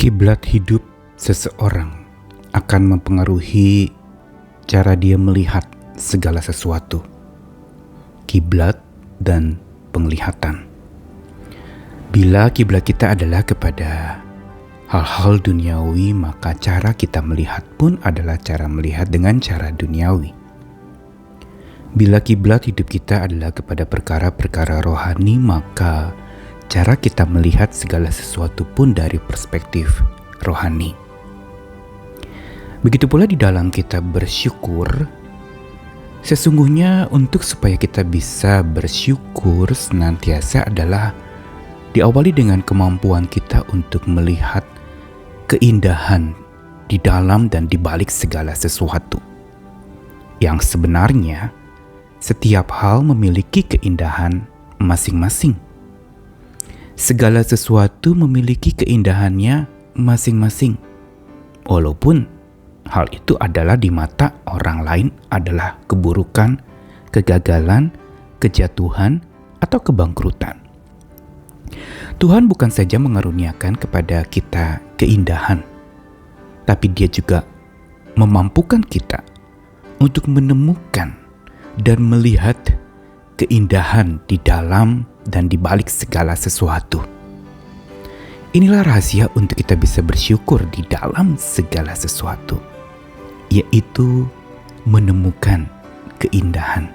Kiblat hidup seseorang akan mempengaruhi cara dia melihat segala sesuatu. Kiblat dan penglihatan. Bila kiblat kita adalah kepada hal-hal duniawi, maka cara kita melihat pun adalah cara melihat dengan cara duniawi. Bila kiblat hidup kita adalah kepada perkara-perkara rohani, maka cara kita melihat segala sesuatu pun dari perspektif rohani. Begitu pula di dalam kita bersyukur, sesungguhnya untuk supaya kita bisa bersyukur senantiasa adalah diawali dengan kemampuan kita untuk melihat keindahan di dalam dan di balik segala sesuatu. Yang sebenarnya setiap hal memiliki keindahan masing-masing. Segala sesuatu memiliki keindahannya masing-masing. Walaupun hal itu adalah di mata orang lain adalah keburukan, kegagalan, kejatuhan, atau kebangkrutan. Tuhan bukan saja mengaruniakan kepada kita keindahan, tapi Dia juga memampukan kita untuk menemukan dan melihat keindahan di dalam dan di balik segala sesuatu. Inilah rahasia untuk kita bisa bersyukur di dalam segala sesuatu, yaitu menemukan keindahan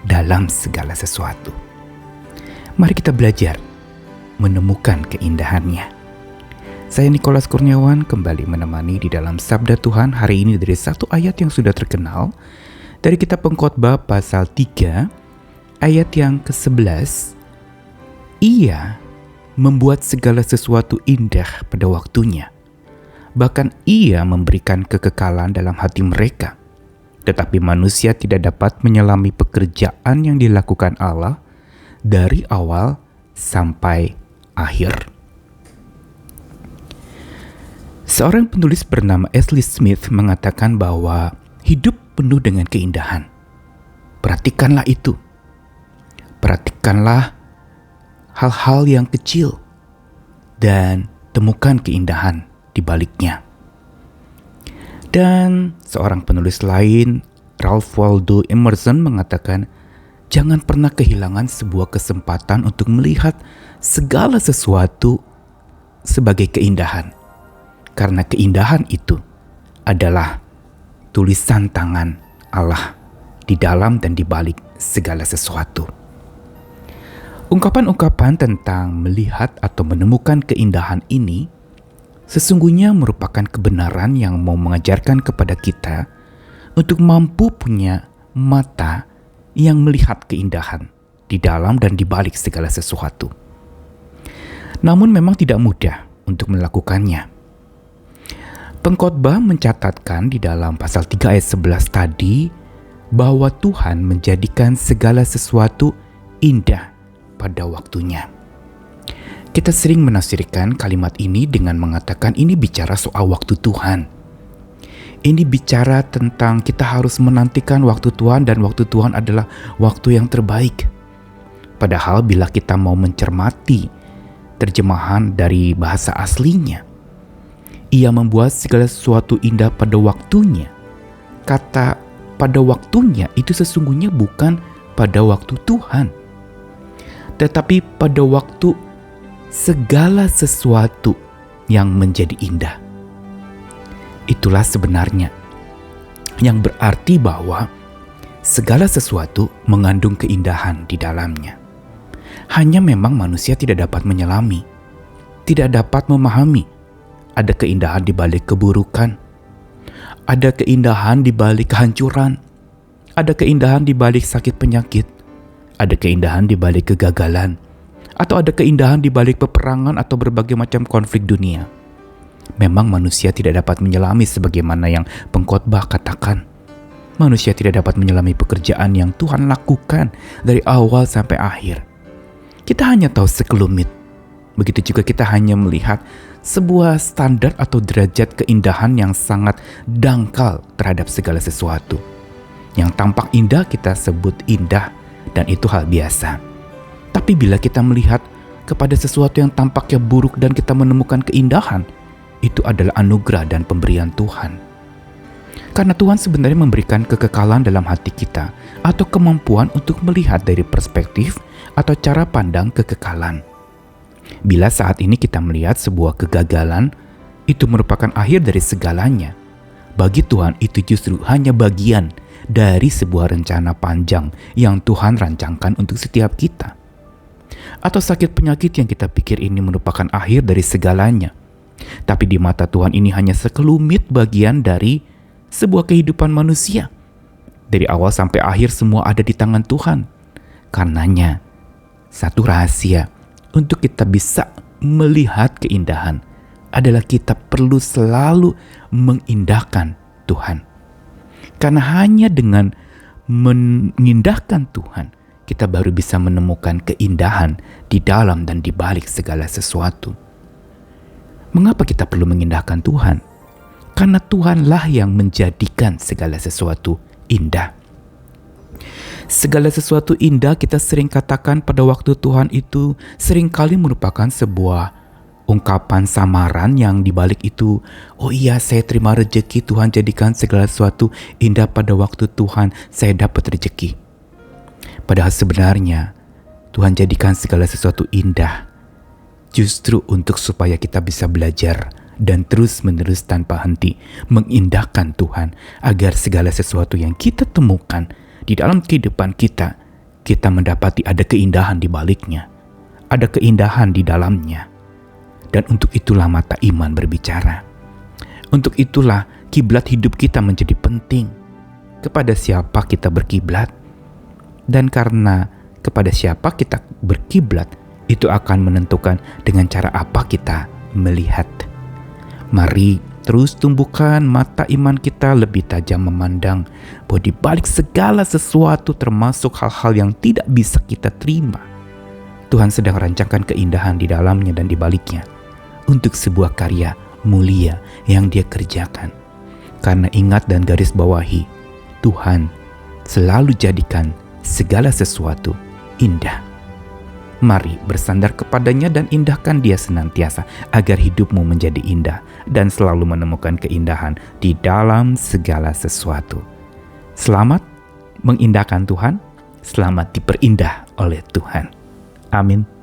dalam segala sesuatu. Mari kita belajar menemukan keindahannya. Saya Nikolas Kurniawan kembali menemani di dalam Sabda Tuhan hari ini dari satu ayat yang sudah terkenal dari kitab Pengkhotbah pasal 3 ayat yang ke-11. Ia membuat segala sesuatu indah pada waktunya. Bahkan Ia memberikan kekekalan dalam hati mereka. Tetapi manusia tidak dapat menyelami pekerjaan yang dilakukan Allah dari awal sampai akhir. Seorang penulis bernama Ashley Smith mengatakan bahwa hidup penuh dengan keindahan. Perhatikanlah itu. Perhatikanlah hal-hal yang kecil dan temukan keindahan di baliknya. Dan seorang penulis lain, Ralph Waldo Emerson, mengatakan, jangan pernah kehilangan sebuah kesempatan untuk melihat segala sesuatu sebagai keindahan. Karena keindahan itu adalah tulisan tangan Allah di dalam dan di balik segala sesuatu. Ungkapan-ungkapan tentang melihat atau menemukan keindahan ini sesungguhnya merupakan kebenaran yang mau mengajarkan kepada kita untuk mampu punya mata yang melihat keindahan di dalam dan di balik segala sesuatu. Namun memang tidak mudah untuk melakukannya. Pengkhotbah mencatatkan di dalam pasal 3 ayat 11 tadi bahwa Tuhan menjadikan segala sesuatu indah pada waktunya. Kita sering menafsirkan kalimat ini dengan mengatakan ini bicara soal waktu Tuhan. Ini bicara tentang kita harus menantikan waktu Tuhan dan waktu Tuhan adalah waktu yang terbaik. Padahal bila kita mau mencermati terjemahan dari bahasa aslinya, Ia membuat segala sesuatu indah pada waktunya. Kata pada waktunya itu sesungguhnya bukan pada waktu Tuhan, tetapi pada waktu segala sesuatu yang menjadi indah. Itulah sebenarnya yang berarti bahwa segala sesuatu mengandung keindahan di dalamnya. Hanya memang manusia tidak dapat menyelami, tidak dapat memahami. Ada keindahan di balik keburukan, ada keindahan di balik kehancuran, ada keindahan di balik sakit penyakit, ada keindahan di balik kegagalan, atau ada keindahan di balik peperangan atau berbagai macam konflik dunia. Memang manusia tidak dapat menyelami sebagaimana yang pengkhotbah katakan. Manusia tidak dapat menyelami pekerjaan yang Tuhan lakukan dari awal sampai akhir. Kita hanya tahu sekelumit. Begitu juga kita hanya melihat sebuah standar atau derajat keindahan yang sangat dangkal terhadap segala sesuatu. Yang tampak indah kita sebut indah dan itu hal biasa. Tapi bila kita melihat kepada sesuatu yang tampaknya buruk dan kita menemukan keindahan, itu adalah anugerah dan pemberian Tuhan. Karena Tuhan sebenarnya memberikan kekekalan dalam hati kita atau kemampuan untuk melihat dari perspektif atau cara pandang kekekalan. Bila saat ini kita melihat sebuah kegagalan, itu merupakan akhir dari segalanya. Bagi Tuhan itu justru hanya bagian dari sebuah rencana panjang yang Tuhan rancangkan untuk setiap kita. Atau sakit penyakit yang kita pikir ini merupakan akhir dari segalanya. Tapi di mata Tuhan ini hanya sekelumit bagian dari sebuah kehidupan manusia. Dari awal sampai akhir semua ada di tangan Tuhan. Karenanya, satu rahasia untuk kita bisa melihat keindahan adalah kita perlu selalu mengindahkan Tuhan. Karena hanya dengan mengindahkan Tuhan, kita baru bisa menemukan keindahan di dalam dan di balik segala sesuatu. Mengapa kita perlu mengindahkan Tuhan? Karena Tuhanlah yang menjadikan segala sesuatu indah. Segala sesuatu indah kita sering katakan pada waktu Tuhan itu seringkali merupakan sebuah ungkapan samaran yang dibalik itu, oh iya saya terima rejeki, Tuhan jadikan segala sesuatu indah pada waktu Tuhan saya dapat rejeki. Padahal sebenarnya Tuhan jadikan segala sesuatu indah justru untuk supaya kita bisa belajar dan terus-menerus tanpa henti mengindahkan Tuhan agar segala sesuatu yang kita temukan di dalam kehidupan kita mendapati ada keindahan di baliknya, ada keindahan di dalamnya. Dan untuk itulah mata iman berbicara. Untuk itulah kiblat hidup kita menjadi penting. Kepada siapa kita berkiblat? Dan karena kepada siapa kita berkiblat, itu akan menentukan dengan cara apa kita melihat. Mari terus tumbuhkan mata iman kita lebih tajam memandang bahwa di balik segala sesuatu termasuk hal-hal yang tidak bisa kita terima, Tuhan sedang rancangkan keindahan di dalamnya dan di baliknya untuk sebuah karya mulia yang Dia kerjakan. Karena ingat dan garis bawahi, Tuhan selalu jadikan segala sesuatu indah. Mari bersandar kepadanya dan indahkan Dia senantiasa agar hidupmu menjadi indah dan selalu menemukan keindahan di dalam segala sesuatu. Selamat mengindahkan Tuhan, selamat diperindah oleh Tuhan. Amin.